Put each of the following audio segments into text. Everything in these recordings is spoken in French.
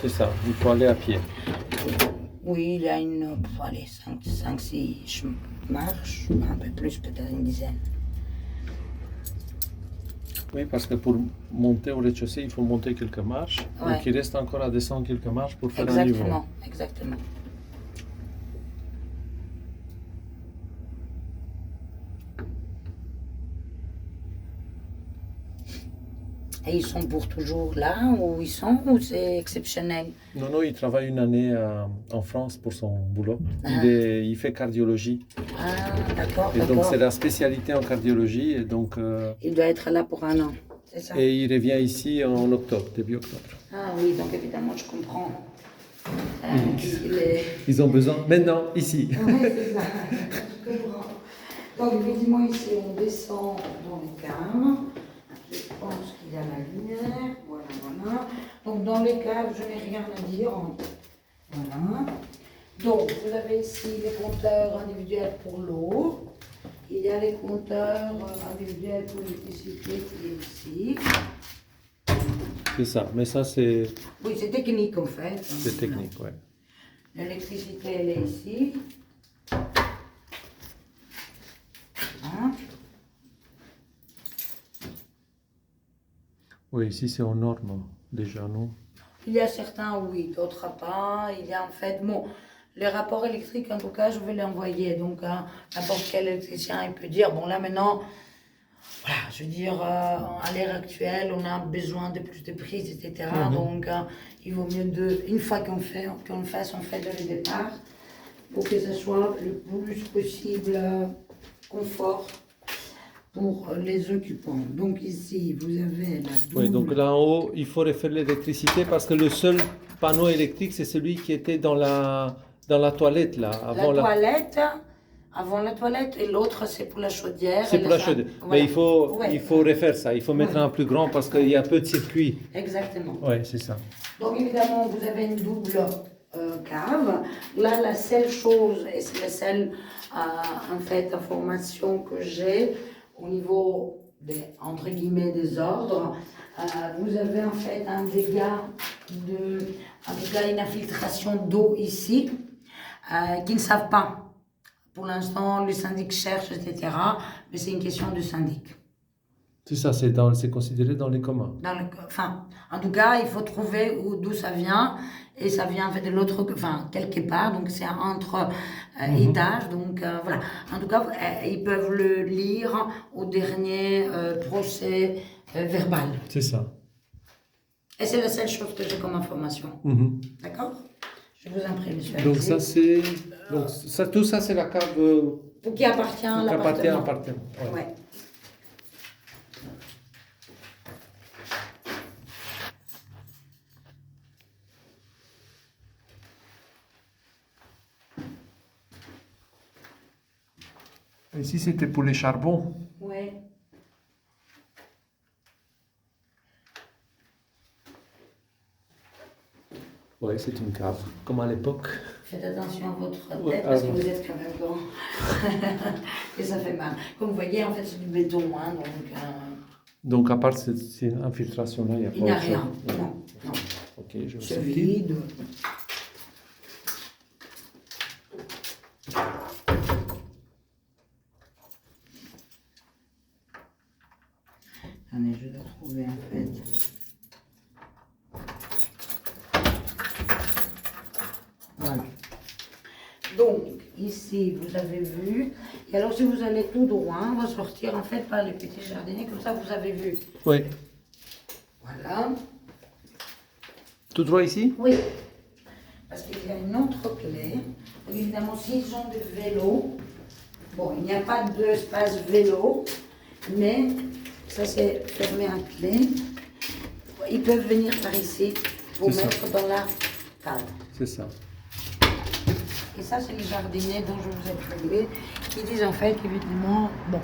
C'est ça, il faut aller à pied. Oui, il y a allez, 5-6 marches, un peu plus, peut-être une dizaine. Oui, parce que pour monter au rez-de-chaussée, il faut monter quelques marches. Ouais. Donc il reste encore à descendre quelques marches pour faire un niveau. Exactement. Et ils sont pour toujours là où ils sont ou c'est exceptionnel? Non, il travaille une année en France pour son boulot. Il fait cardiologie. Ah, d'accord, Et donc d'accord. c'est la spécialité en cardiologie. Et donc, Il doit être là pour un an, c'est ça? et il revient ici en octobre, début octobre. Ah oui, donc évidemment, je comprends. Ils ont besoin maintenant, ici. Oui, c'est ça. Je comprends. Donc effectivement, ici, on descend dans les caves. Je pense qu'il y a la lumière. Voilà. Donc dans les caves, je n'ai rien à dire. Voilà. Donc vous avez ici les compteurs individuels pour l'eau. Il y a les compteurs individuels pour l'électricité qui est ici. C'est ça, mais ça c'est... Oui, c'est technique en fait. C'est technique, oui. L'électricité, elle est ici. Hein? Oui, ici c'est aux normes déjà, non? Il y a certains oui, d'autres pas. Il y a en fait, bon, les rapports électriques en tout cas, je vais les envoyer. Donc n'importe quel électricien, il peut dire, bon là maintenant, voilà, je veux dire, à l'ère actuelle, on a besoin de plus de prises, etc. Donc il vaut mieux une fois qu'on fasse en fait dès le départ, pour que ce soit le plus possible confort pour les occupants. Donc ici, vous avez la double... Oui, donc là en haut, il faut refaire l'électricité parce que le seul panneau électrique, c'est celui qui était dans la toilette, là. Avant la toilette, et l'autre, c'est pour la chaudière. C'est pour la chaudière. Voilà. Mais il faut refaire ça. Il faut mettre un plus grand parce qu'il y a peu de circuits. Exactement. Oui, c'est ça. Donc évidemment, vous avez une double cave. Là, la seule chose, et c'est la seule en fait, information que j'ai au niveau des, entre guillemets, des ordres, vous avez en fait un dégât une infiltration d'eau ici, qui ne savent pas. Pour l'instant, le syndic cherche, etc. Mais c'est une question du syndic. C'est ça, c'est considéré dans les communs. En tout cas, il faut trouver d'où ça vient. Et ça vient en fait de l'autre, quelque part. Donc c'est entre étages. Donc voilà. En tout cas, ils peuvent le lire au dernier procès verbal. C'est ça. Et c'est la seule chose que j'ai comme information. D'accord? Je vous en prie, monsieur. Donc ça c'est... tout ça c'est la cave... qui appartient à l'appartement. Ouais. Ici c'était pour les charbons. Oui. Oui, c'est une cave, comme à l'époque. Faites attention à votre tête parce que vous êtes quand même grand. Et ça fait mal. Comme vous voyez, en fait, c'est du béton. Hein, donc, à part cette infiltration-là, il n'y a rien. Non. Ok, je vais c'est vide. Attendez, je dois trouver en fait. Voilà. Donc, ici, vous avez vu. Et alors, si vous allez tout droit, on va sortir en fait par les petits jardiniers. Comme ça, vous avez vu. Oui. Voilà. Tout droit ici? Oui. Parce qu'il y a une autre clé. Donc, évidemment, s'ils ont des vélos, bon, il n'y a pas d'espace vélo, mais ça, c'est fermé à clé. Ils peuvent venir par ici pour mettre dans la cave. C'est ça. Et ça, c'est les jardiniers dont je vous ai parlé, qui disent en fait qu'évidemment, bon.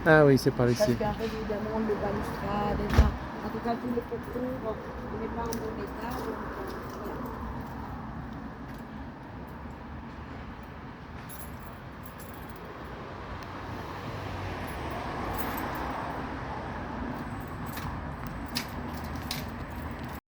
Ah oui, c'est par ici. Parce qu'en fait, évidemment, le balustrade, en tout cas, tout le pourtour n'est pas en bon état.